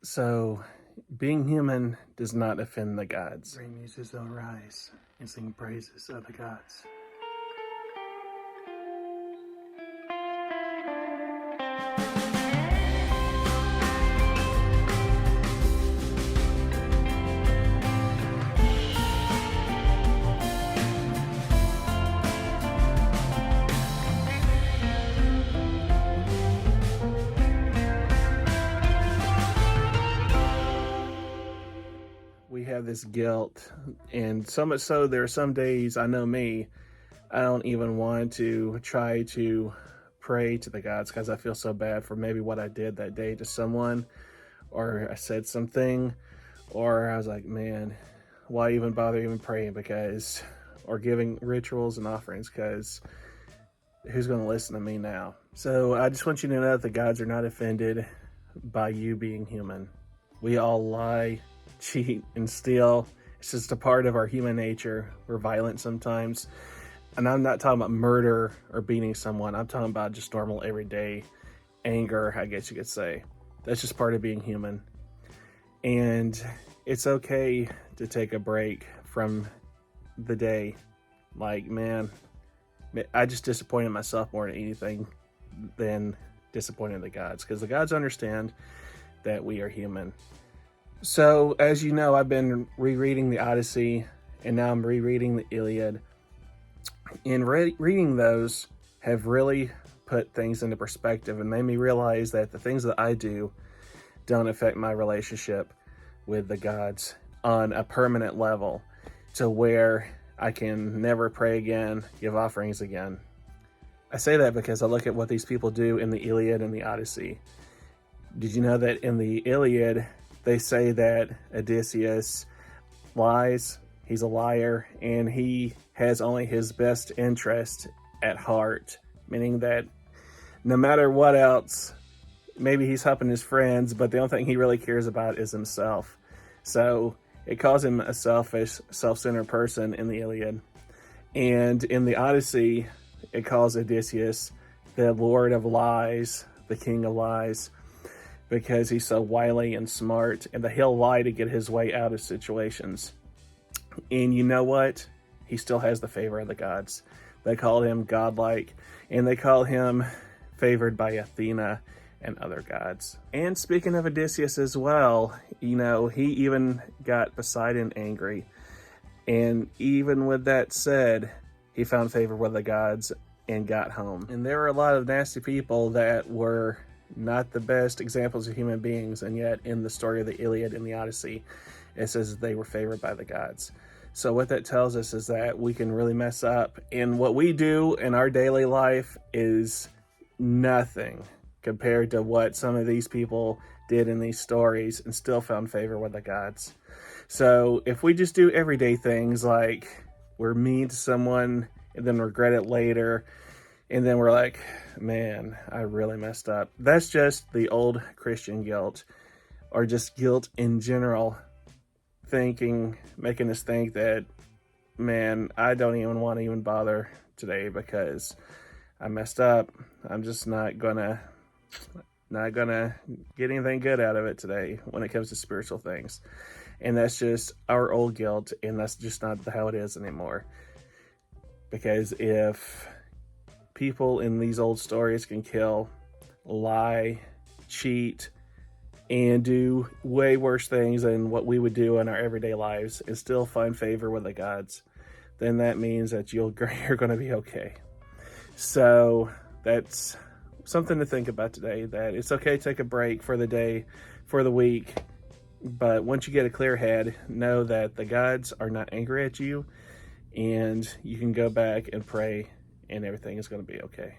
So, being human does not offend the gods. Great muses will rise and sing praises of the gods. We have this guilt, and so much so there are some days, I know me, I don't even want to try to pray to the gods because I feel so bad for maybe what I did that day to someone, or I said something, or I was like, man, why even bother even praying, because, or giving rituals and offerings, because who's going to listen to me now? So I just want you to know that the gods are not offended by you being human. We all lie, cheat, and steal. It's just a part of our human nature. We're violent sometimes. And I'm not talking about murder or beating someone. I'm talking about just normal everyday anger, I guess you could say. That's just part of being human. And it's okay to take a break from the day. Like, man, I just disappointed myself more than anything than disappointing the gods, because the gods understand that we are human. So, as you know, I've been rereading the Odyssey, and now I'm rereading the Iliad. And reading those have really put things into perspective and made me realize that the things that I do don't affect my relationship with the gods on a permanent level, to where I can never pray again, give offerings again. I say that because I look at what these people do in the Iliad and the Odyssey. Did you know that in the Iliad, they say that Odysseus lies, he's a liar, and he has only his best interest at heart, meaning that no matter what else, maybe he's helping his friends, but the only thing he really cares about is himself. So it calls him a selfish, self-centered person in the Iliad. And in the Odyssey, it calls Odysseus the Lord of Lies, the King of Lies, because he's so wily and smart, and that he'll lie to get his way out of situations. And you know what? He still has the favor of the gods. They call him godlike, and they call him favored by Athena and other gods. And speaking of Odysseus as well, you know, he even got Poseidon angry. And even with that said, he found favor with the gods and got home. And there were a lot of nasty people that were not the best examples of human beings, and yet in the story of the Iliad and the Odyssey, it says that they were favored by the gods. So what that tells us is that we can really mess up, and what we do in our daily life is nothing compared to what some of these people did in these stories and still found favor with the gods. So if we just do everyday things like we're mean to someone and then regret it later, and then we're like, man, I really messed up. That's just the old Christian guilt, or just guilt in general, making us think that, man, I don't even want to even bother today because I messed up. I'm just not gonna get anything good out of it today when it comes to spiritual things. And that's just our old guilt, and that's just not how it is anymore. Because if people in these old stories can kill, lie, cheat, and do way worse things than what we would do in our everyday lives and still find favor with the gods, then that means that you're going to be okay. So that's something to think about today, that it's okay to take a break for the day, for the week, but once you get a clear head, know that the gods are not angry at you, and you can go back and pray, and everything is going to be okay.